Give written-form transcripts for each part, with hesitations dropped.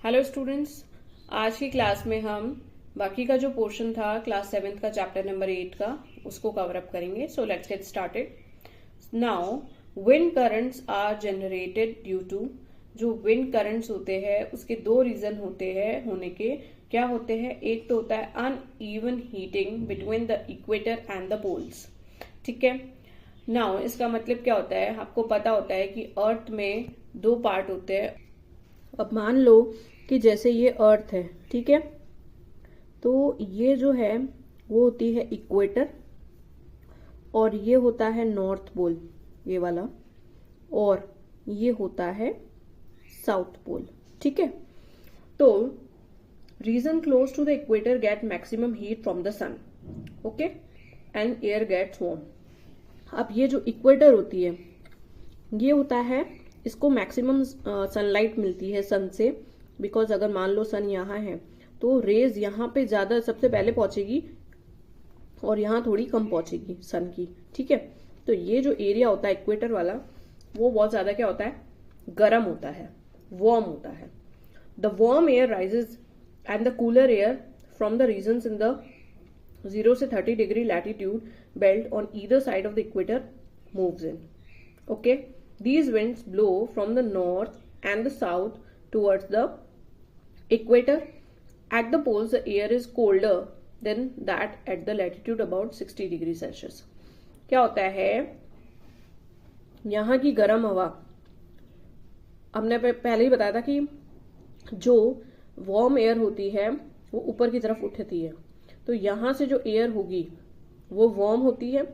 Hello students, आज की class में हम बाकी का जो पोर्शन था क्लास 7th का चैप्टर नंबर 8 का उसको कवर अप करेंगे। So let's get started. Now wind currents are generated due to, जो विंड करंट्स होते हैं उसके दो रीजन होते हैं होने के। क्या होते हैं? एक तो होता है uneven heating between the equator and the poles. ठीक है, नाउ इसका मतलब क्या होता है? आपको पता होता है कि अर्थ में दो पार्ट होते हैं। अब मान लो कि जैसे ये अर्थ है, ठीक है, तो ये जो है वो होती है इक्वेटर और ये होता है नॉर्थ पोल, ये वाला, और ये होता है साउथ पोल। ठीक है, तो region close to the equator get maximum heat from the sun, okay, and air gets warm. अब ये जो इक्वेटर होती है ये होता है, इसको मैक्सिमम सनलाइट मिलती है सन से, बिकॉज अगर मान लो सन यहाँ है तो रेज यहाँ पे ज्यादा सबसे पहले पहुंचेगी और यहाँ थोड़ी कम पहुंचेगी सन की। ठीक है, तो ये जो एरिया होता है इक्वेटर वाला वो बहुत ज्यादा क्या होता है? गर्म होता है, वार्म होता है। The warm air rises and the cooler air from the regions in the 0 से 30 degree latitude belt on either side of the equator moves in. Okay, these winds blow from the north and the south towards the equator. At the poles, the air is colder than that at the latitude about 60 degrees Celsius. क्या होता है? यहाँ की गर्म हवा, हमने पहले ही बताया था कि जो वार्म एयर होती है वो ऊपर की तरफ उठती है, तो यहाँ से जो एयर होगी वो वार्म होती है,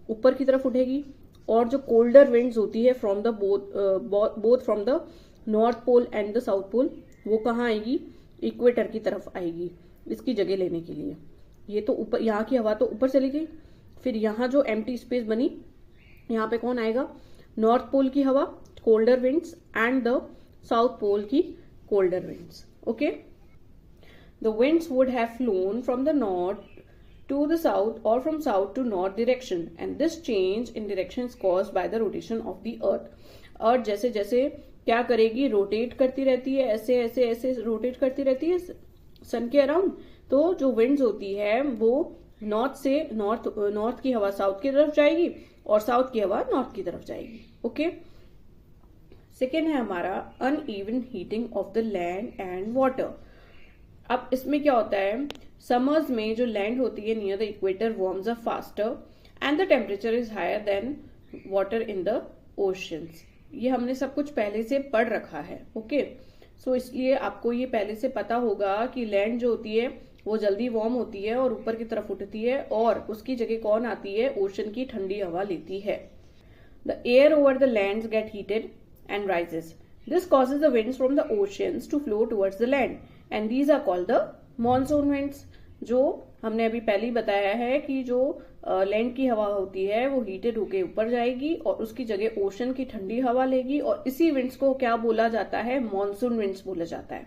ऊपर की तरफ उठेगी, और जो कोल्डर विंड्स होती है from the both from the north pole and the south pole, वो कहाँ आएगी? इक्वेटर की तरफ आएगी इसकी जगह लेने के लिए। ये तो ऊपर, यहाँ की हवा तो ऊपर चली गई, फिर यहाँ जो एम्प्टी स्पेस बनी यहाँ पे कौन आएगा? नॉर्थ पोल की हवा, colder winds, and the south pole की colder winds. Okay, the winds would have flown from the north to the south or from south to north direction, and this change in direction is caused by the rotation of the earth. अर्थ जैसे जैसे क्या करेगी? Rotate करती रहती है, ऐसे ऐसे ऐसे रोटेट करती रहती है सन के अराउंड। तो जो विंड्स होती है वो नॉर्थ से नॉर्थ की हवा साउथ की तरफ जाएगी और साउथ की हवा नॉर्थ की तरफ जाएगी। ओके, सेकेंड है हमारा uneven heating of the land and water. अब इसमें क्या होता है? समर्स में जो लैंड होती है near the equator warms up faster and the temperature is higher than water in the oceans. ये हमने सब कुछ पहले से पढ़ रखा है। ओके, सो इसलिए आपको ये पहले से पता होगा कि लैंड जो होती है वो जल्दी वार्म होती है और ऊपर की तरफ उठती है, और उसकी जगह कौन आती है? ओशन की ठंडी हवा लेती है। The air over the lands get heated and rises. This causes the winds from the oceans to flow towards the land and these are called the monsoon winds. जो हमने अभी पहले ही बताया है कि जो लैंड की हवा होती है वो हीटेड होके ऊपर जाएगी और उसकी जगह ओशन की ठंडी हवा लेगी, और इसी विंड्स को क्या बोला जाता है? मॉनसून विंड्स बोला जाता है।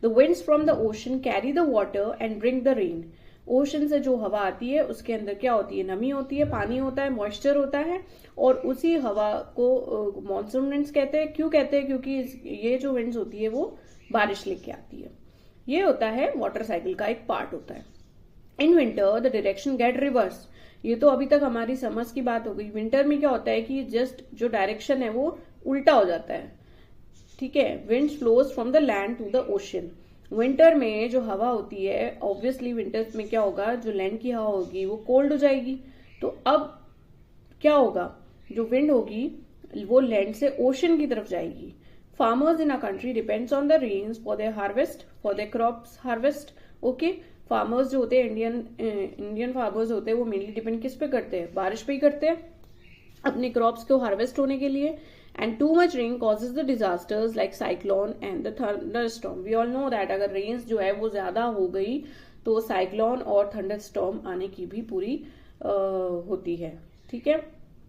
The winds from the ocean carry the water and bring the rain. Ocean से जो हवा आती है उसके अंदर क्या होती है? नमी होती है, पानी होता है, मॉइस्चर होता है, और उसी हवा को मॉनसून विंड्स कहते हैं। क्यों कहते हैं? क्योंकि ये जो विंड्स होती है वो बारिश लेके आती है। ये होता है वाटर साइकिल का एक पार्ट होता है। In winter the direction get reverse. ये तो अभी तक हमारी समझ की बात हो गई। विंटर में क्या होता है कि जस्ट जो डायरेक्शन है वो उल्टा हो जाता है। ठीक है, winds flows from the land to the ocean. Winter में जो हवा होती है, ऑब्वियसली विंटर्स में क्या होगा? जो लैंड की हवा होगी वो कोल्ड हो जाएगी। तो अब क्या होगा? जो विंड होगी वो लैंड से ओशन की तरफ जाएगी। Farmers in our country depends on the rains for their harvest, for their crops harvest. Okay, farmers जो होते हैं इंडियन फार्मर्स होते हैं वो मेनली डिपेंड किस पे करते हैं? बारिश पे ही करते हैं अपने क्रॉप्स को हार्वेस्ट होने के लिए। And too much rain causes the disasters like cyclone and the thunderstorm. We all know that अगर रेन्स जो है वो ज्यादा हो गई तो साइक्लोन और थंडरस्टॉर्म आने की भी पूरी होती है। ठीक है,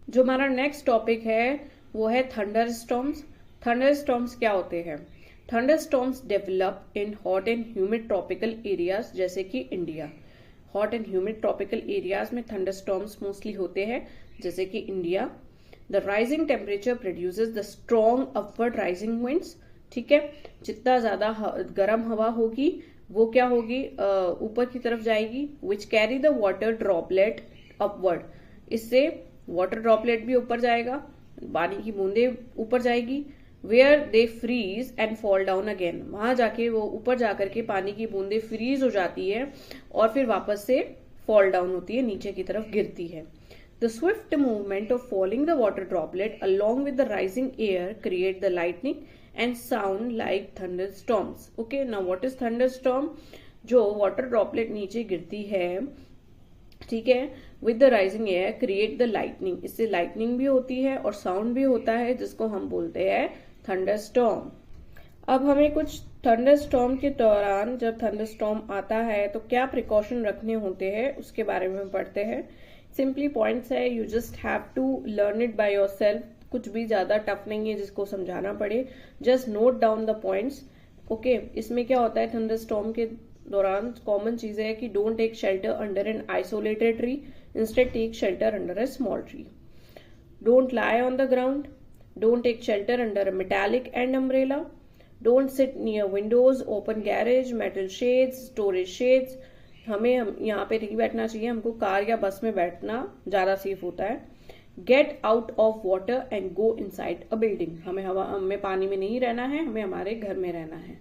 जो हमारा नेक्स्ट टॉपिक है वो है थंडरस्टॉर्म्स। थंडरस्टॉर्म्स क्या होते हैं? Thunderstorms develop in hot and humid tropical areas जैसे कि India. Hot and humid tropical areas में थंडरस्टॉर्म्स मोस्टली होते हैं जैसे कि India. The rising temperature produces the strong upward rising winds. ठीक है। जितना ज्यादा गर्म हवा होगी वो क्या होगी, ऊपर की तरफ जाएगी, which carry the water droplet upward, इससे वाटर ड्रॉपलेट भी ऊपर जाएगा, पानी की बूंदे ऊपर जाएगी, where they freeze and fall down again, वहां जाके वो ऊपर जाकर के पानी की बूंदे फ्रीज हो जाती है और फिर वापस से फॉल डाउन होती है, नीचे की तरफ गिरती है। The swift movement of falling the water droplet along with the rising air create the lightning and sound like thunderstorms. Okay, now what is thunderstorm? जो water droplet नीचे गिरती है, ठीक है, with the rising air create the lightning, इससे lightning भी होती है और sound भी होता है, जिसको हम बोलते हैं thunderstorm। अब हमें कुछ थंडरस्टॉर्म के दौरान, जब थंडरस्टॉर्म आता है तो क्या प्रिकॉशन रखने होते हैं उसके बारे में पढ़ते हैं। सिंपली पॉइंट्स है, you just have to learn it by yourself, कुछ भी ज्यादा टफ नहीं है जिसको समझाना पड़े, just note down the points. Okay, इसमें क्या होता है थंडरस्टॉर्म के दौरान, कॉमन चीजें है कि don't take shelter under an isolated tree, instead take shelter under a small tree. Don't lie on the ground, don't take shelter under a metallic and umbrella, don't sit near windows, open garage, metal sheds, storage sheds. हमें यहाँ पे नहीं बैठना चाहिए, हमको car या बस में बैठना ज्यादा सेफ होता है। Get out of water and go inside a building, हमें पानी में नहीं रहना है, हमें हमारे घर में रहना है।